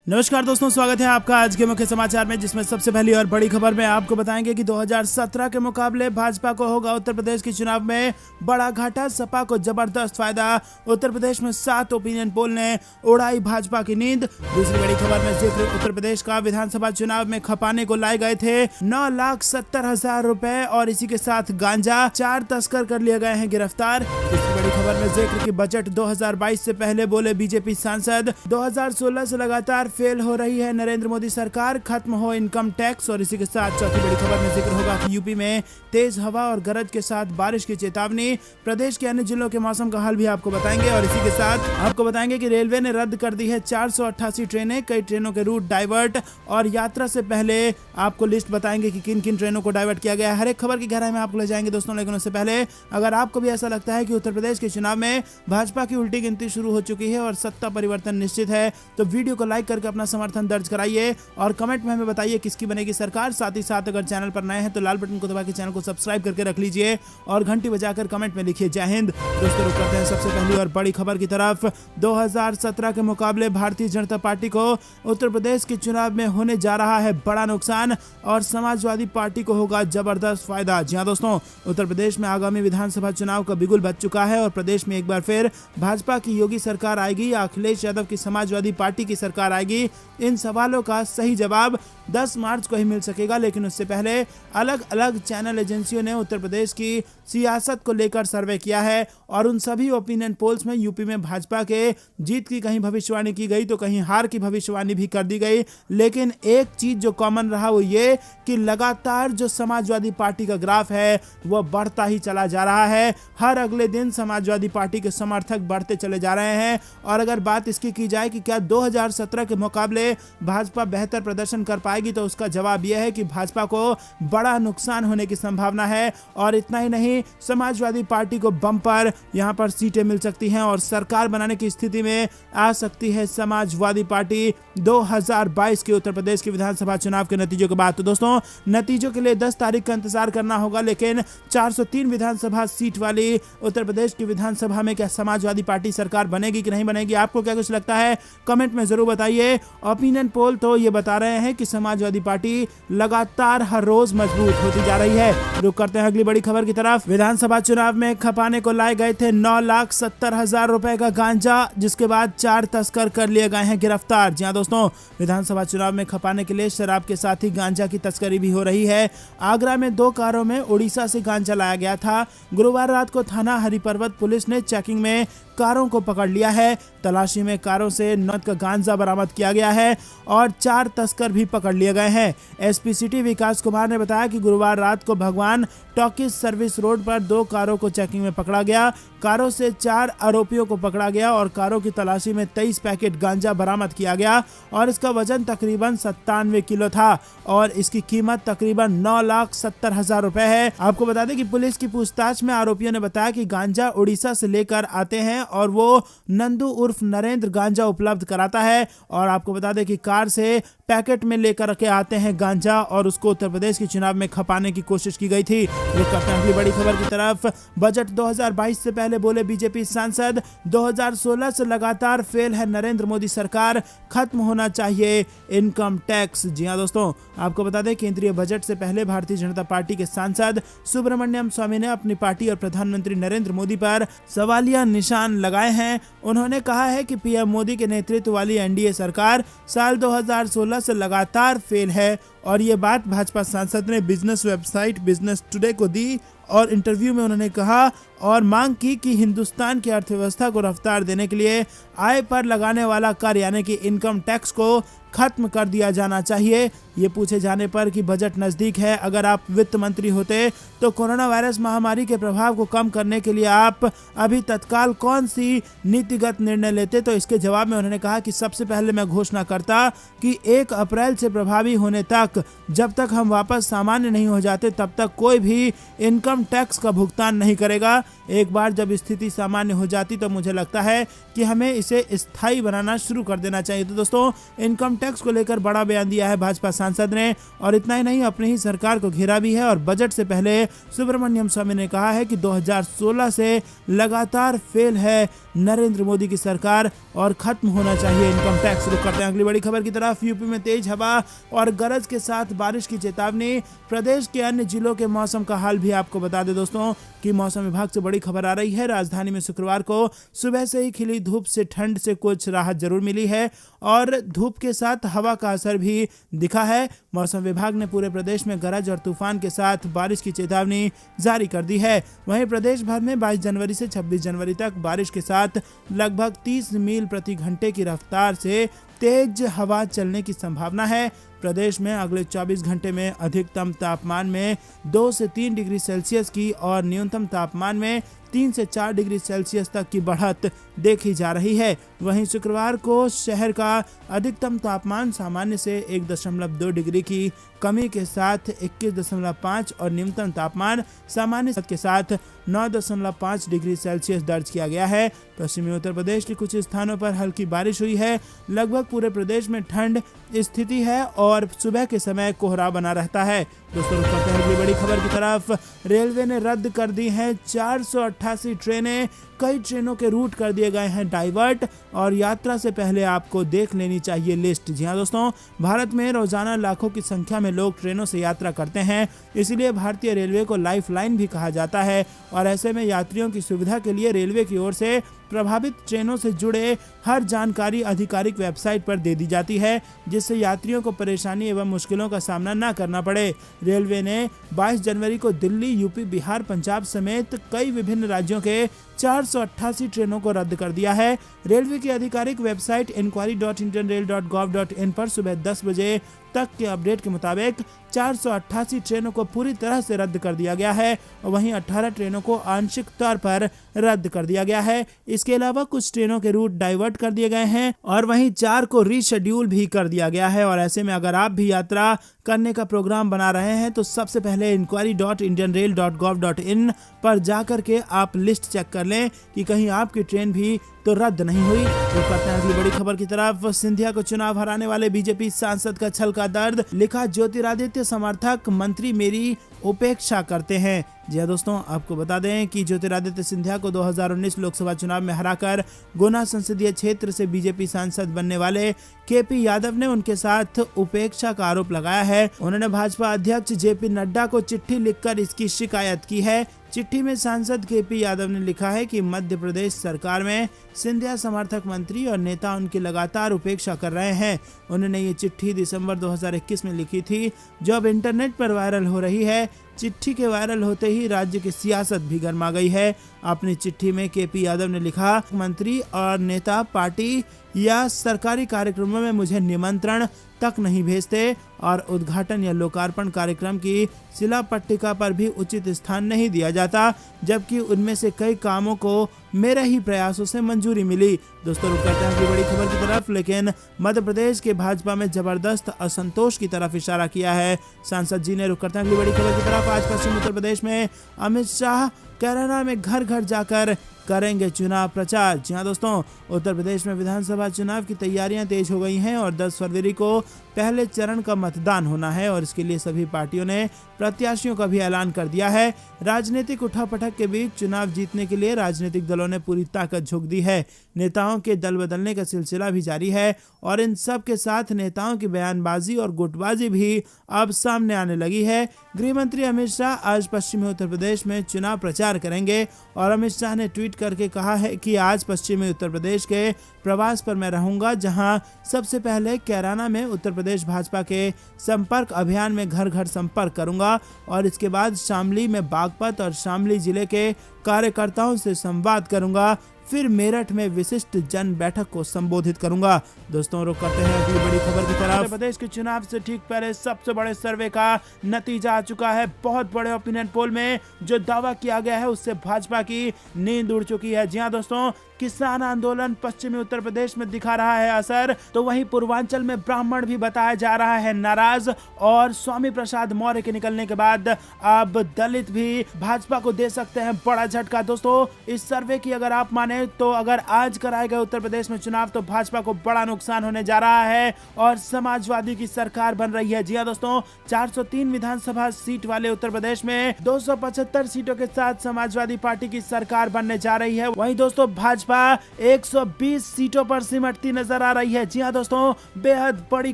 नमस्कार दोस्तों, स्वागत है आपका आज के मुख्य समाचार में, जिसमें सबसे पहली और बड़ी खबर में आपको बताएंगे कि 2017 के मुकाबले भाजपा को होगा उत्तर प्रदेश के चुनाव में बड़ा घाटा। सपा को जबरदस्त फायदा। उत्तर प्रदेश में 7 ओपिनियन पोल ने उड़ाई भाजपा की नींद। दूसरी बड़ी खबर में जिक्र उत्तर प्रदेश का विधानसभा चुनाव में खपाने को लाए गए थे 9,70,000 रुपए और इसी के साथ गांजा। 4 तस्कर कर लिए गए हैं गिरफ्तार। दूसरी बड़ी खबर में जिक्र की बजट 2022 से पहले बोले बीजेपी सांसद। 2016 से लगातार फेल हो रही है नरेंद्र मोदी सरकार, खत्म हो इनकम टैक्स। और इसी के साथ चौथी बड़ी खबर में जिक्र होगा कि यूपी में तेज हवा और गरज के साथ बारिश की चेतावनी। प्रदेश के अन्य जिलों के मौसम का हाल भी आपको बताएंगे। और इसी के साथ आपको बताएंगे कि रेलवे ने रद्द कर दी है 488 ट्रेनें, कई ट्रेनों के रूट डाइवर्ट। और यात्रा से पहले आपको लिस्ट बताएंगे कि किन किन ट्रेनों को डाइवर्ट किया गया है। हर एक खबर की गहराई में आपको ले जाएंगे दोस्तों। लेकिन उससे पहले अगर आपको भी ऐसा लगता है कि उत्तर प्रदेश के चुनाव में भाजपा की उल्टी गिनती शुरू हो चुकी है और सत्ता परिवर्तन निश्चित है, तो वीडियो को लाइक करके अपना समर्थन दर्ज कराइए और कमेंट में हमें बताइए किसकी बनेगी सरकार। साथ ही साथ अगर चैनल पर नए हैं तो लाल बटन को दबा के चैनल को सब्सक्राइब करके रख लीजिए और घंटी बजाकर कमेंट में लिखिए जय हिंद। दोस्तों, रुक करते हैं सबसे पहली और बड़ी खबर की तरफ। 2017 के मुकाबले भारतीय जनता पार्टी को उत्तर प्रदेश के चुनाव में होने जा रहा है बड़ा नुकसान और समाजवादी पार्टी को होगा जबरदस्त फायदा। जी हां दोस्तों, उत्तर प्रदेश में आगामी विधानसभा चुनाव का बिगुल बज चुका है और प्रदेश में एक बार फिर भाजपा की योगी सरकार आएगी या अखिलेश यादव की समाजवादी पार्टी की सरकार आएगी। इन सवालों का सही जवाब 10 मार्च को ही मिल सकेगा। लेकिन उससे पहले अलग अलग चैनल एजेंसियों ने उत्तर प्रदेश की सियासत को लेकर सर्वे किया है और उन सभी ओपिनियन पोल्स में यूपी में भाजपा के जीत की कहीं भविष्यवाणी की गई तो कहीं हार की भविष्यवाणी भी कर दी गई। लेकिन एक चीज जो कॉमन रहा वो ये कि लगातार जो समाजवादी पार्टी का ग्राफ है वो बढ़ता ही चला जा रहा है। हर अगले दिन समाजवादी पार्टी के समर्थक बढ़ते चले जा रहे हैं। और अगर बात इसकी की जाए कि क्या 2017 के मुकाबले भाजपा बेहतर प्रदर्शन कर पाएगी, तो उसका जवाब यह है कि भाजपा को बड़ा नुकसान होने की संभावना है। और इतना ही नहीं, समाजवादी पार्टी को बम्पर यहां पर सीटें मिल सकती हैं और सरकार बनाने की स्थिति में आ सकती है समाजवादी पार्टी 2022 के उत्तर प्रदेश के विधानसभा चुनाव के नतीजों के बाद। तो दोस्तों, नतीजों के लिए 10 तारीख का इंतजार करना होगा। लेकिन 403 विधानसभा सीट वाली उत्तर प्रदेश की विधानसभा में क्या समाजवादी पार्टी सरकार बनेगी कि नहीं बनेगी, आपको क्या कुछ लगता है कमेंट में जरूर बताइए। ओपिनियन पोल तो ये बता रहे हैं कि समाजवादी पार्टी लगातार हर रोज मजबूत होती जा रही है। रुक करते हैं अगली बड़ी खबर की तरफ। विधानसभा चुनाव में खपाने को लाए गए थे 9,70,000 रुपए का गांजा, जिसके बाद 4 तस्कर कर लिए गए हैं गिरफ्तार। जी हां दोस्तों, विधानसभा चुनाव में खपाने के लिए शराब के साथ ही गांजा की तस्करी भी हो रही है। आगरा में 2 कारों में उड़ीसा से गांजा लाया गया था। गुरुवार रात को थाना हरिपर्वत पुलिस ने चेकिंग में कारों को पकड़ लिया है। तलाशी में कारों से 9 का गांजा बरामद किया गया है और 4 तस्कर भी पकड़ लिए गए हैं। एसपी सिटी विकास कुमार ने बताया कि गुरुवार रात को भगवान टॉकीज सर्विस रोड पर 2 कारों को चेकिंग में पकड़ा गया। कारों से 4 आरोपियों को पकड़ा गया और कारों की तलाशी में 23 पैकेट गांजा बरामद किया गया और इसका वजन तकरीबन 97 किलो था और इसकी कीमत तकरीबन 9,70,000 रुपए है। आपको बता दें कि पुलिस की पूछताछ में आरोपियों ने बताया कि गांजा उड़ीसा से लेकर आते हैं और वो नंदू उर्फ नरेंद्र गांजा उपलब्ध कराता है। और आपको बता दें कि कार से पैकेट में लेकर के आते हैं गांजा और उसको उत्तर प्रदेश के चुनाव में खपाने की कोशिश की गई थी। रुक करते हैं अगली बड़ी खबर की तरफ। बजट 2022 से पहले बोले बीजेपी सांसद। 2016 से लगातार फेल है नरेंद्र मोदी सरकार, खत्म होना चाहिए इनकम टैक्स। जी हां दोस्तों, आपको बता दें केंद्रीय बजट से पहले भारतीय जनता पार्टी के सांसद सुब्रमण्यम स्वामी ने अपनी पार्टी और प्रधानमंत्री नरेंद्र मोदी पर सवालिया निशान लगाए हैं। उन्होंने कहा है कि पीएम मोदी के नेतृत्व वाली एनडीए सरकार साल 2016 से लगातार फेल है और ये बात भाजपा सांसद ने बिजनेस वेबसाइट बिजनेस टुडे को दी और इंटरव्यू में उन्होंने कहा और मांग की कि हिंदुस्तान की अर्थव्यवस्था को रफ्तार देने के लिए आय पर लगाने वाला कर यानी कि इनकम टैक्स को खत्म कर दिया जाना चाहिए। ये पूछे जाने पर कि बजट नज़दीक है, अगर आप वित्त मंत्री होते तो कोरोना वायरस महामारी के प्रभाव को कम करने के लिए आप अभी तत्काल कौन सी नीतिगत निर्णय लेते, तो इसके जवाब में उन्होंने कहा कि सबसे पहले मैं घोषणा करता कि 1 अप्रैल से प्रभावी होने तक जब तक हम वापस सामान्य नहीं हो जाते तब तक कोई भी इनकम टैक्स का भुगतान नहीं करेगा। एक बार जब स्थिति सामान्य हो जाती तो मुझे लगता है कि हमें इसे स्थायी बनाना शुरू कर देना चाहिए। तो दोस्तों, इनकम टैक्स को लेकर बड़ा बयान दिया है भाजपा सांसद ने, और इतना ही नहीं, अपनी ही सरकार को घेरा भी है। और बजट से पहले सुब्रमण्यम स्वामी ने कहा है कि 2016 से लगातार फेल है नरेंद्र मोदी की सरकार और खत्म होना चाहिए इनकम टैक्स। रुक करते हैं अगली बड़ी खबर की तरफ। यूपी में तेज हवा और गरज के साथ बारिश की चेतावनी। प्रदेश के अन्य जिलों के मौसम का हाल भी आपको बता दें दोस्तों कि मौसम विभाग से बड़ी खबर आ रही है। राजधानी में शुक्रवार को सुबह से ही खिली धूप से ठंड से कुछ राहत जरूर मिली है और धूप के साथ हवा का असर भी दिखा है। मौसम विभाग ने पूरे प्रदेश में गरज और तूफान के साथ बारिश की चेतावनी जारी कर दी है। वहीं प्रदेश भर में 22 जनवरी से 26 जनवरी तक बारिश के साथ लगभग 30 मील प्रति घंटे की रफ्तार से तेज हवा चलने की संभावना है। प्रदेश में अगले 24 घंटे में अधिकतम तापमान में 2 से 3 डिग्री सेल्सियस की और न्यूनतम तापमान में 3 से 4 डिग्री सेल्सियस तक की बढ़त देखी जा रही है। वहीं शुक्रवार को शहर का अधिकतम तापमान सामान्य से 1.2 डिग्री की कमी के साथ 21.5 और न्यूनतम तापमान सामान्य के साथ 9.5 डिग्री सेल्सियस दर्ज किया गया है। पश्चिमी उत्तर प्रदेश के कुछ स्थानों पर हल्की बारिश हुई है। लगभग पूरे प्रदेश में ठंड स्थिति है और सुबह के समय कोहरा बना रहता है। दोस्तों, रुक करते हैं अगली बड़ी खबर की तरफ। रेलवे ने रद्द कर दी हैं 488 ट्रेनें। कई ट्रेनों के रूट कर दिए गए हैं डाइवर्ट और यात्रा से पहले आपको देख लेनी चाहिए लिस्ट। जी हाँ दोस्तों, भारत में रोजाना लाखों की संख्या में लोग ट्रेनों से यात्रा करते हैं, इसलिए भारतीय रेलवे को लाइफलाइन भी कहा जाता है। और ऐसे में यात्रियों की सुविधा के लिए रेलवे की ओर से प्रभावित ट्रेनों से जुड़े हर जानकारी आधिकारिक वेबसाइट पर दे दी जाती है, जिससे यात्रियों को परेशानी एवं मुश्किलों का सामना न करना पड़े। रेलवे ने 22 जनवरी को दिल्ली, यूपी, बिहार, पंजाब समेत कई विभिन्न राज्यों के 488 ट्रेनों को रद्द कर दिया है। रेलवे की आधिकारिक वेबसाइट inquiry.indianrail.gov.in पर सुबह 10 बजे तक के अपडेट के मुताबिक 488 ट्रेनों को पूरी तरह से रद्द कर दिया गया है और वहीं 18 ट्रेनों को आंशिक तौर पर रद्द कर दिया गया है। इसके अलावा कुछ ट्रेनों के रूट डाइवर्ट कर दिए गए हैं और वहीं 4 को रीशेड्यूल भी कर दिया गया है। और ऐसे में अगर आप भी यात्रा करने का प्रोग्राम बना रहे हैं तो सबसे पहले inquiry.indianrail.gov.in पर जाकर के आप लिस्ट चेक कर लें कि कहीं आपकी ट्रेन भी तो रद्द नहीं हुई। तो करते हैं अगली बड़ी खबर की तरफ। सिंधिया को चुनाव हराने वाले बीजेपी सांसद का छल का दर्द। लिखा, ज्योतिरादित्य समर्थक मंत्री मेरी उपेक्षा करते हैं। जी हाँ दोस्तों, आपको बता दें कि ज्योतिरादित्य सिंधिया को 2019 लोकसभा चुनाव में हराकर गुना संसदीय क्षेत्र से बीजेपी सांसद बनने वाले केपी यादव ने उनके साथ उपेक्षा का आरोप लगाया है। उन्होंने भाजपा अध्यक्ष जेपी नड्डा को चिट्ठी लिखकर इसकी शिकायत की है। चिट्ठी में सांसद केपी यादव ने लिखा है कि मध्य प्रदेश सरकार में सिंधिया समर्थक मंत्री और नेता उनकी लगातार उपेक्षा कर रहे हैं। उन्होंने ये चिट्ठी दिसंबर 2021 में लिखी थी, जो अब इंटरनेट पर वायरल हो रही है। चिट्ठी के वायरल होते ही राज्य की सियासत भी गर्मा गई है। अपनी चिट्ठी में केपी यादव ने लिखा, मंत्री और नेता पार्टी या सरकारी कार्यक्रमों में मुझे निमंत्रण तक नहीं भेजते और उद्घाटन या लोकार्पण कार्यक्रम की शिला पट्टिका पर भी उचित स्थान नहीं दिया जाता, जबकि उनमें से कई कामों को मेरे ही प्रयासों से मंजूरी मिली। दोस्तों, रुक करते हैं अगली बड़ी खबर की तरफ। लेकिन मध्य प्रदेश के भाजपा में जबरदस्त असंतोष की तरफ इशारा किया है सांसद जी ने। रुक करते हैं अगली बड़ी खबर की तरफ। आज पश्चिम उत्तर प्रदेश में अमित शाह कैराना में घर घर जाकर करेंगे चुनाव प्रचार। जी हाँ दोस्तों, उत्तर प्रदेश में विधानसभा चुनाव की तैयारियां तेज हो गई हैं और 10 फरवरी को पहले चरण का मतदान होना है और इसके लिए सभी पार्टियों ने प्रत्याशियों का भी ऐलान कर दिया है। राजनीतिक उठापटक के बीच चुनाव जीतने के लिए राजनीतिक दलों ने पूरी ताकत झोंक दी है। नेताओं के दल बदलने का सिलसिला भी जारी है और इन सब के साथ नेताओं की बयानबाजी और गुटबाजी भी अब सामने आने लगी है। गृह मंत्री अमित शाह आज पश्चिमी उत्तर प्रदेश में चुनाव प्रचार करेंगे और अमित शाह ने ट्वीट करके कहा है कि आज पश्चिमी उत्तर प्रदेश के प्रवास पर मैं रहूंगा, जहां सबसे पहले कैराना में उत्तर प्रदेश भाजपा के संपर्क अभियान में घर घर संपर्क करूंगा और इसके बाद शामली में बागपत और शामली जिले के कार्यकर्ताओं से संवाद करूंगा, फिर मेरठ में विशिष्ट जन बैठक को संबोधित करूंगा। दोस्तों, रुक करते हैं अगली बड़ी खबर की तरफ। उत्तर प्रदेश के चुनाव से ठीक पहले सबसे बड़े सर्वे का नतीजा आ चुका है। बहुत बड़े ओपिनियन पोल में जो दावा किया गया है उससे भाजपा की नींद उड़ चुकी है। जी हाँ दोस्तों, किसान आंदोलन पश्चिमी उत्तर प्रदेश में दिखा रहा है असर, तो वहीं पूर्वांचल में ब्राह्मण भी बताया जा रहा है नाराज। और स्वामी प्रसाद मौर्य के निकलने के बाद अब दलित भी भाजपा को दे सकते हैं बड़ा झटका। दोस्तों, इस सर्वे की अगर आप माने तो अगर आज कराए गए उत्तर प्रदेश में चुनाव तो भाजपा को बड़ा नुकसान होने जा रहा है और समाजवादी की सरकार बन रही है। जी हां दोस्तों, 403 विधानसभा सीट वाले उत्तर प्रदेश में 275 सीटों के साथ समाजवादी पार्टी की सरकार बनने जा रही है। वहीं दोस्तों, भाजपा 120 सीटों पर सिमटती नजर आ रही है। जी हां दोस्तों, बेहद बड़ी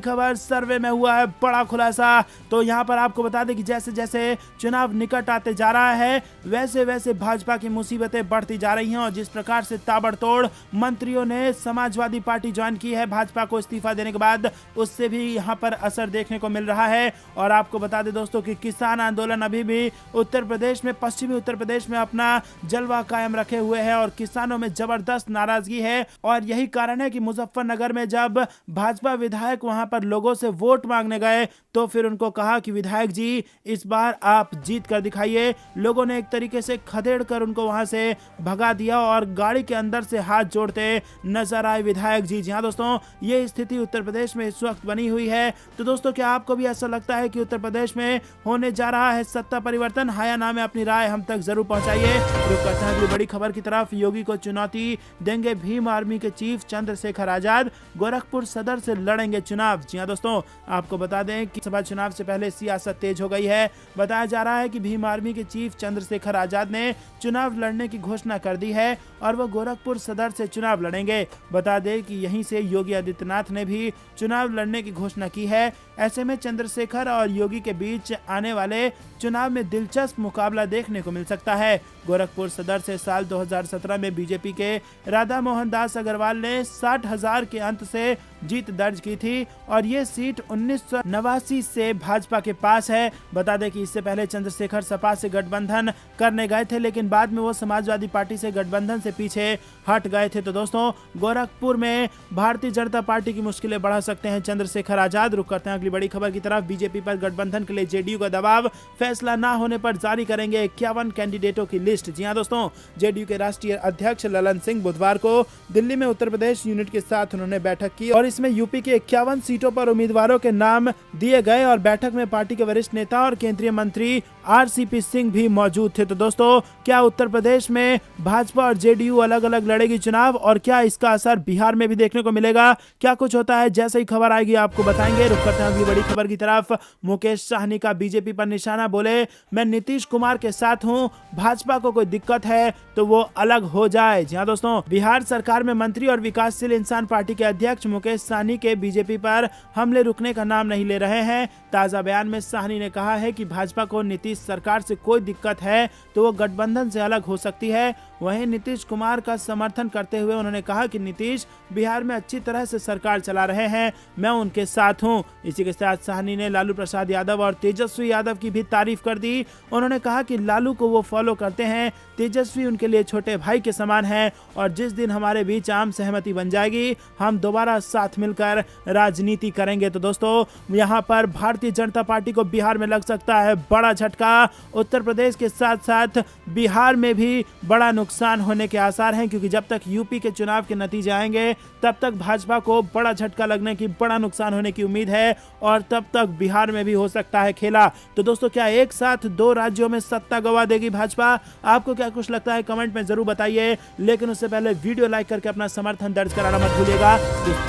खबर सर्वे में हुआ है बड़ा खुलासा। तो यहाँ पर आपको बता दें कि जैसे जैसे चुनाव निकट आते जा रहा है वैसे वैसे भाजपा की मुसीबतें बढ़ती जा रही हैं और जिस प्रकार से ताबड़तोड़ मंत्रियों ने समाजवादी पार्टी ज्वाइन की है भाजपा को इस्तीफा देने के बाद, उससे भी यहाँ पर असर देखने को मिल रहा है। और आपको बता दें दोस्तों कि किसान आंदोलन अभी भी उत्तर प्रदेश में, पश्चिमी उत्तर प्रदेश में अपना जलवा कायम रखे हुए है और किसानों में जबरदस्त नाराजगी है। और यही कारण है कि मुजफ्फरनगर में जब भाजपा विधायक वहां पर लोगों से वोट मांगने गए तो फिर उनको कहा कि विधायक जी इस बार आप जीत कर दिखाइए। लोगों ने एक तरीके से खदेड़ कर उनको वहां से भगा दिया और गाड़ी के अंदर से हाथ जोड़ते नजर आए विधायक जी। जी हाँ दोस्तों, ये स्थिति उत्तर प्रदेश में इस वक्त बनी हुई है। तो दोस्तों, क्या आपको भी ऐसा लगता है कि उत्तर प्रदेश में होने जा रहा है सत्ता परिवर्तन? हाँ या ना में अपनी राय हम तक जरूर पहुंचाइए। रुक करते हैं अगली बड़ी खबर की तरफ। योगी को चुनौती देंगे भीम आर्मी के चीफ चंद्रशेखर आजाद, गोरखपुर सदर से लड़ेंगे चुनाव। जी हाँ दोस्तों, आपको बता दें कि सभा चुनाव से पहले सियासत तेज हो गई है। बताया जा रहा है कि भीम आर्मी के चीफ चंद्रशेखर आजाद ने चुनाव लड़ने की घोषणा कर दी है और वो गोरखपुर सदर से चुनाव लड़ेंगे। बता दें कि यहीं से योगी आदित्यनाथ ने भी चुनाव लड़ने की घोषणा की है। ऐसे में चंद्रशेखर और योगी के बीच आने वाले चुनाव में दिलचस्प मुकाबला देखने को मिल सकता है। गोरखपुर सदर से साल 2017 में बीजेपी के राधा मोहन दास अग्रवाल ने 60,000 के अंत से जीत दर्ज की थी और ये सीट 1989 से भाजपा के पास है। बता दें कि इससे पहले चंद्रशेखर सपा से गठबंधन करने गए थे, लेकिन बाद में वो समाजवादी पार्टी से गठबंधन से पीछे हट गए थे। तो दोस्तों, गोरखपुर में भारतीय जनता पार्टी की मुश्किलें बढ़ा सकते हैं चंद्रशेखर आजाद। रुक करते हैं अगली बड़ी खबर की तरफ। बीजेपी पर गठबंधन के लिए जेडीयू का दबाव, फैसला न होने पर जारी करेंगे 51 कैंडिडेटों की लिस्ट। जी हां दोस्तों, जेडीयू के राष्ट्रीय अध्यक्ष ललन सिंह बुधवार को दिल्ली में उत्तर प्रदेश यूनिट के साथ उन्होंने बैठक की और इसमें यूपी के 51 सीटों पर उम्मीदवारों के नाम दिए गए और बैठक में पार्टी के वरिष्ठ नेता और केंद्रीय मंत्री आरसीपी सिंह भी मौजूद थे। तो दोस्तों, क्या उत्तर प्रदेश में भाजपा और जेडीयू अलग अलग लड़ेगी चुनाव और क्या इसका असर बिहार में भी देखने को मिलेगा? क्या कुछ होता है, जैसे ही खबर आएगी आपको बताएंगे। रुक करते हैं अगली बड़ी खबर की तरफ। मुकेश साहनी का बीजेपी पर निशाना, बोले मैं नीतीश कुमार के साथ हूं, भाजपा को कोई दिक्कत है तो वो अलग हो जाए। जी हां दोस्तों, बिहार सरकार में मंत्री और विकासशील इंसान पार्टी के अध्यक्ष मुकेश साहनी के बीजेपी पर हमले रुकने का नाम नहीं ले रहे हैं। ताजा बयान में साहनी ने कहा है कि भाजपा को नीतीश सरकार से कोई दिक्कत है तो वो गठबंधन से अलग हो सकती है। वहीं नीतीश कुमार का समर्थन करते हुए उन्होंने कहा कि नीतीश बिहार में अच्छी तरह से सरकार चला रहे हैं, मैं उनके साथ हूं। इसी के साथ साहनी ने लालू प्रसाद यादव और तेजस्वी यादव की भी तारीफ कर दी। उन्होंने कहा कि लालू को वो फॉलो करते हैं, तेजस्वी उनके लिए छोटे भाई के समान है और जिस दिन हमारे बीच आम सहमति बन जाएगी हम दोबारा साथ मिलकर राजनीति करेंगे। तो दोस्तों, यहाँ पर भारतीय जनता पार्टी को बिहार में लग सकता है बड़ा झटका। उत्तर प्रदेश के साथ साथ बिहार में भी बड़ा नुकसान होने के आसार हैं, क्योंकि जब तक यूपी के चुनाव के नतीजे आएंगे तब तक भाजपा को बड़ा झटका लगने की, बड़ा नुकसान होने की उम्मीद है और तब तक बिहार में भी हो सकता है खेला। तो दोस्तों, क्या एक साथ 2 राज्यों में सत्ता गवा देगी भाजपा? आपको क्या कुछ लगता है कमेंट में जरूर बताइए, लेकिन उससे पहले वीडियो लाइक करके अपना समर्थन दर्ज कराना मत भूलिएगा।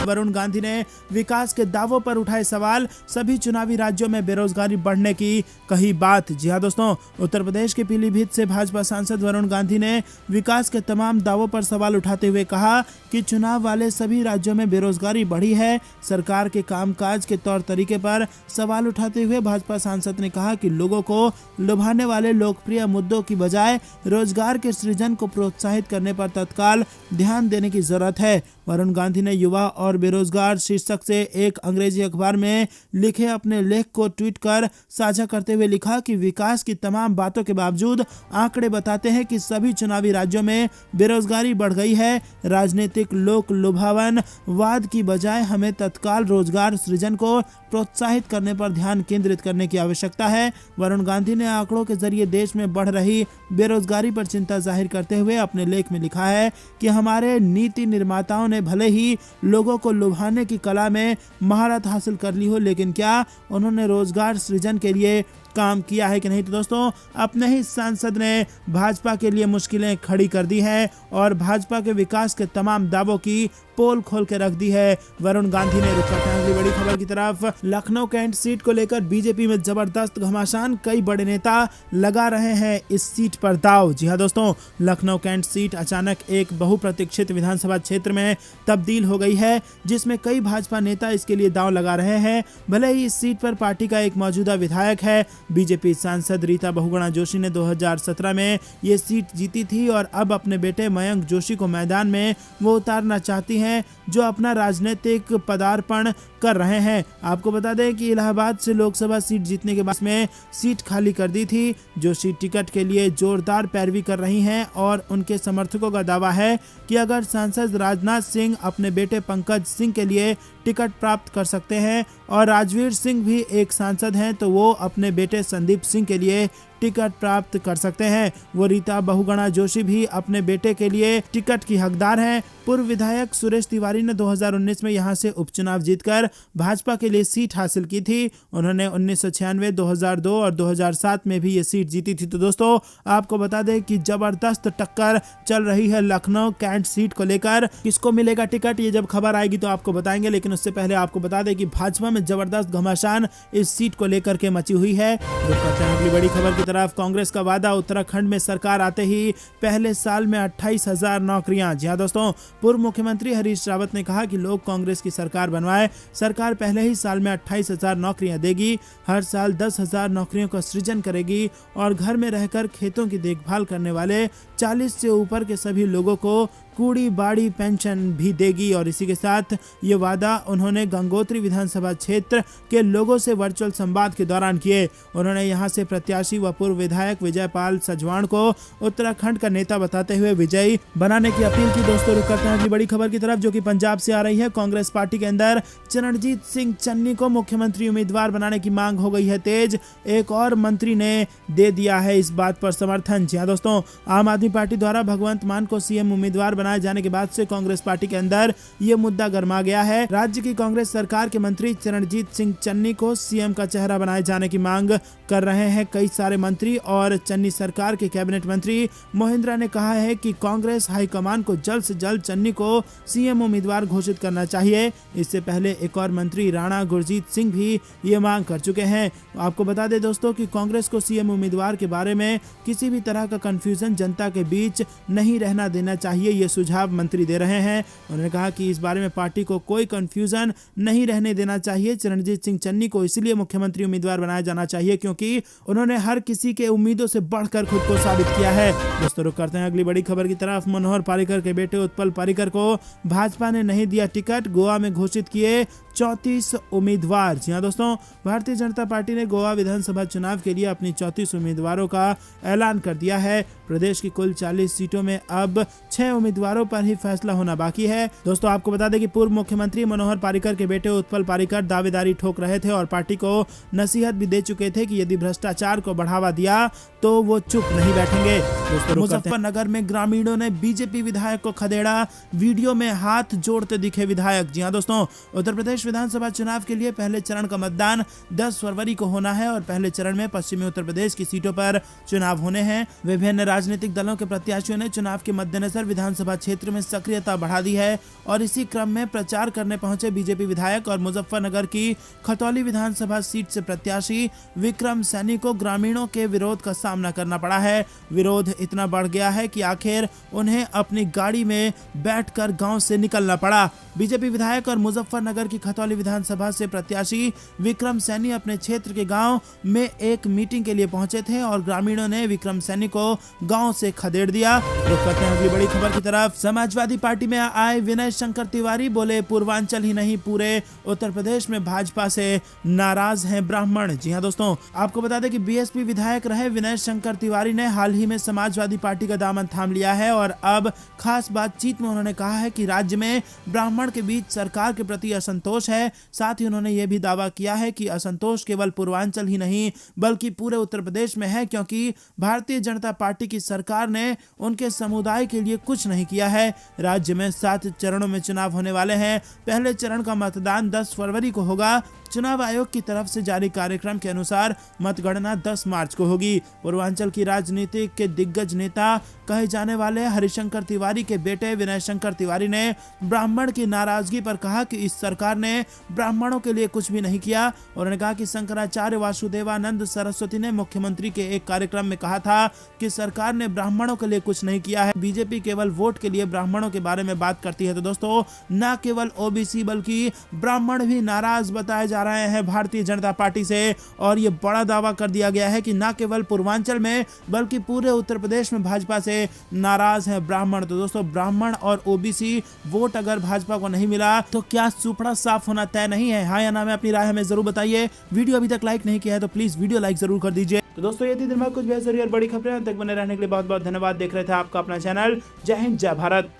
वरुण गांधी ने विकास के दावों पर उठाए सवाल, सभी चुनावी राज्यों में बेरोजगारी बढ़ने की कही बात। जी हां दोस्तों, उत्तर प्रदेश के पीलीभीत से भाजपा सांसद वरुण गांधी ने विकास के तमाम दावों पर सवाल उठाते हुए कहा कि चुनाव वाले सभी राज्यों में बेरोजगारी बढ़ी है। सरकार के कामकाज के तौर तरीके पर सवाल उठाते हुए भाजपा सांसद ने कहा कि लोगों को लुभाने वाले लोकप्रिय मुद्दों की बजाय रोजगार के सृजन को प्रोत्साहित करने पर तत्काल ध्यान देने की जरूरत है। वरुण गांधी ने युवा और बेरोजगार शीर्षक से एक अंग्रेजी अखबार में लिखे अपने लेख को ट्वीट कर साझा करते हुए लिखा कि विकास की तमाम बातों के बावजूद आंकड़े बताते हैं कि सभी चुनावी राज्यों में बेरोजगारी बढ़ गई है। राजनीतिक लोक लुभावन वाद की बजाय हमें तत्काल रोजगार सृजन को प्रोत्साहित करने पर ध्यान केंद्रित करने की आवश्यकता है। वरुण गांधी ने आंकड़ों के जरिए देश में बढ़ रही बेरोजगारी पर चिंता जाहिर करते हुए अपने लेख में लिखा है कि हमारे नीति निर्माताओं ने भले ही लोगों को लुभाने की कला में महारत हासिल कर ली हो, लेकिन क्या उन्होंने रोजगार सृजन के लिए काम किया है कि नहीं। तो दोस्तों, अपने ही सांसद ने भाजपा के लिए मुश्किलें खड़ी कर दी है और भाजपा के विकास के तमाम दावों की पोल खोल के रख दी है वरुण गांधी ने। रुक करते हैं अगली बड़ी खबर की तरफ। लखनऊ कैंट सीट को लेकर बीजेपी में जबरदस्त घमासान, कई बड़े नेता लगा रहे हैं इस सीट पर दाव। जी हाँ दोस्तों, लखनऊ कैंट सीट अचानक एक बहुप्रतीक्षित विधानसभा क्षेत्र में तब्दील हो गई है, जिसमें कई भाजपा नेता इसके लिए दाव लगा रहे हैं। भले ही इस सीट पर पार्टी का एक मौजूदा विधायक है, बीजेपी सांसद रीता बहुगुणा जोशी ने 2017 में ये सीट जीती थी और अब अपने बेटे मयंक जोशी को मैदान में वो उतारना चाहती हैं, जो अपना राजनीतिक पदार्पण कर रहे हैं। आपको बता दें कि इलाहाबाद से लोकसभा सीट जीतने के बाद में सीट खाली कर दी थी। जोशी टिकट के लिए जोरदार पैरवी कर रही हैं और उनके समर्थकों का दावा है कि अगर सांसद राजनाथ सिंह अपने बेटे पंकज सिंह के लिए टिकट प्राप्त कर सकते हैं और राजवीर सिंह भी एक सांसद हैं, तो वो अपने बेटे संदीप सिंह के लिए टिकट प्राप्त कर सकते हैं। वो रीता बहुगुणा जोशी भी अपने बेटे के लिए टिकट की हकदार हैं। पूर्व विधायक सुरेश तिवारी ने 2019 में यहां से उपचुनाव जीतकर भाजपा के लिए सीट हासिल की थी। उन्होंने 1996, 2002 और 2007 में भी ये सीट जीती थी। तो दोस्तों, आपको बता दें कि जबरदस्त टक्कर चल रही है लखनऊ कैंट सीट को लेकर। किसको मिलेगा टिकट, ये जब खबर आएगी तो आपको बताएंगे, लेकिन उससे पहले आपको बता दें कि भाजपा में जबरदस्त घमासान इस सीट को लेकर के मची हुई है। अगली बड़ी खबर की तरफ। कांग्रेस का वादा, उत्तराखंड में सरकार आते ही पहले साल में 28,000 नौकरियां। जी हां दोस्तों, पूर्व मुख्यमंत्री हरीश रावत ने कहा कि लोग कांग्रेस की सरकार बनवाए, सरकार पहले ही साल में 28,000 नौकरियां देगी, हर साल 10,000 नौकरियों का सृजन करेगी और घर में रहकर खेतों की देखभाल करने वाले 40 से ऊपर के सभी लोगों को कूड़ी बाड़ी पेंशन भी देगी। और इसी के साथ ये वादा उन्होंने गंगोत्री विधानसभा क्षेत्र के लोगों से वर्चुअल संवाद के दौरान किए। उन्होंने यहां से प्रत्याशी व पूर्व विधायक विजयपाल सजवाण को उत्तराखंड का नेता बताते हुए विजयी बनाने की अपील की। दोस्तों, रुक करते हैं अगली बड़ी खबर की तरफ, जो कि पंजाब से आ रही है। कांग्रेस पार्टी के अंदर चरणजीत सिंह चन्नी को मुख्यमंत्री उम्मीदवार बनाने की मांग हो गई है तेज। एक और मंत्री ने दे दिया है इस बात पर समर्थन। जी हां दोस्तों, आम आदमी पार्टी द्वारा भगवंत मान को सीएम उम्मीदवार बनाए जाने के बाद से कांग्रेस पार्टी के अंदर ये मुद्दा गर्मा गया है। राज्य की कांग्रेस सरकार के मंत्री चरणजीत सिंह चन्नी को सीएम का चेहरा बनाए जाने की मांग कर रहे हैं कई सारे मंत्री। और चन्नी सरकार के कैबिनेट मंत्री मोहिंद्रा ने कहा है कि कांग्रेस हाईकमान को जल्द से जल्द चन्नी को सीएम उम्मीदवार घोषित करना चाहिए। इससे पहले एक और मंत्री राणा गुरजीत सिंह भी ये मांग कर चुके हैं। आपको बता दें दोस्तों कि कांग्रेस को सीएम उम्मीदवार के बारे में किसी भी तरह का कंफ्यूजन जनता के बीच नहीं रहना देना चाहिए, ये सुझाव मंत्री दे रहे हैं। उन्होंने कहा कि इस बारे में पार्टी को कोई कंफ्यूजन नहीं रहने देना चाहिए। चरणजीत सिंह चन्नी को इसलिए मुख्यमंत्री उम्मीदवार बनाया जाना चाहिए क्योंकि उन्होंने हर किसी के उम्मीदों से बढ़कर खुद को साबित किया है। दोस्तों, रुक करते हैं अगली बड़ी खबर की तरफ। मनोहर पर्रिकर के बेटे उत्पल पर्रिकर को भाजपा ने नहीं दिया टिकट, गोवा में घोषित किए 34 उम्मीदवार। जी हां दोस्तों, भारतीय जनता पार्टी ने गोवा विधानसभा चुनाव के लिए अपनी 34 उम्मीदवारों का ऐलान कर दिया है। प्रदेश की कुल 40 सीटों में अब 6 उम्मीदवारों पर ही फैसला होना बाकी है। दोस्तों, आपको बता दें कि पूर्व मुख्यमंत्री मनोहर पर्रिकर के बेटे उत्पल पर्रिकर दावेदारी ठोक रहे थे और पार्टी को नसीहत भी दे चुके थे कि यदि भ्रष्टाचार को बढ़ावा दिया तो वो चुप नहीं बैठेंगे। दोस्तों, मुजफ्फरनगर में ग्रामीणों ने बीजेपी विधायक को खदेड़ा, वीडियो में हाथ जोड़ते दिखे विधायक। जी हां दोस्तों, उत्तर प्रदेश विधानसभा चुनाव के लिए पहले चरण का मतदान 10 फरवरी को होना है और पहले चरण में पश्चिमी उत्तर प्रदेश की सीटों पर चुनाव होने हैं। विभिन्न राजनीतिक दलों के प्रत्याशियों ने चुनाव के मद्देनजर विधानसभा क्षेत्र में सक्रियता बढ़ा दी है और इसी क्रम में प्रचार करने पहुंचे बीजेपी विधायक और मुजफ्फरनगर की खतौली विधानसभा सीट से प्रत्याशी विक्रम सैनी को ग्रामीणों के विरोध का सामना करना पड़ा है। विरोध इतना बढ़ गया है कि आखिर उन्हें अपनी गाड़ी में बैठकर गांव से निकलना पड़ा। बीजेपी विधायक और मुजफ्फरनगर की महतौली विधानसभा से प्रत्याशी विक्रम सैनी अपने क्षेत्र के गांव में एक मीटिंग के लिए पहुंचे थे और ग्रामीणों ने विक्रम सैनी को गांव से खदेड़ दिया। रुक करते हैं अगली बड़ी खबर की तरफ। समाजवादी पार्टी में आए विनय शंकर तिवारी बोले पूर्वांचल ही नहीं पूरे उत्तर प्रदेश में भाजपा से नाराज हैं ब्राह्मण। जी हां दोस्तों, आपको बता दें कि बीएसपी विधायक रहे विनय शंकर तिवारी ने हाल ही में समाजवादी पार्टी का दामन थाम लिया है और अब खास बातचीत में उन्होंने कहा है कि राज्य में ब्राह्मण के बीच सरकार के प्रति असंतोष है। साथ ही उन्होंने यह भी दावा किया है कि असंतोष केवल पूर्वांचल ही नहीं बल्कि पूरे उत्तर प्रदेश में है, क्योंकि भारतीय जनता पार्टी की सरकार ने उनके समुदाय के लिए कुछ नहीं किया है। राज्य में 7 चरणों में चुनाव होने वाले हैं। पहले चरण का मतदान 10 फरवरी को होगा। चुनाव आयोग की तरफ से जारी कार्यक्रम के अनुसार मतगणना 10 मार्च को होगी। पूर्वांचल की राजनीति के दिग्गज नेता कहे जाने वाले हरिशंकर तिवारी के बेटे विनय शंकर तिवारी ने ब्राह्मण की नाराजगी पर कहा कि इस सरकार ने ब्राह्मणों के लिए कुछ भी नहीं किया। उन्होंने कहा कि शंकराचार्य वासुदेवानंद सरस्वती ने मुख्यमंत्री के एक कार्यक्रम में कहा था कि सरकार ने ब्राह्मणों के लिए कुछ नहीं किया है। बीजेपी केवल वोट के लिए ब्राह्मणों के बारे में बात करती है। तो दोस्तों, न केवल ओबीसी बल्कि ब्राह्मण भी नाराज बताए जा रहे हैं भारतीय जनता पार्टी से और ये बड़ा दावा कर दिया गया है कि न केवल पूर्वांचल में बल्कि पूरे उत्तर प्रदेश में भाजपा से नाराज है ब्राह्मण। तो दोस्तों, ब्राह्मण और ओबीसी वोट अगर भाजपा को नहीं मिला तो क्या सुपड़ा साफ होना तय नहीं है? हाँ या ना में अपनी राय हमें जरूर बताइए। वीडियो अभी तक लाइक नहीं किया है तो प्लीज वीडियो लाइक जरूर कर दीजिए। तो दोस्तों, ये थी दिन में कुछ बेहतरी और बड़ी खबरें। तक बने रहने के लिए बहुत बहुत धन्यवाद। देख रहे थे आपका अपना चैनल जय हिंद जय भारत।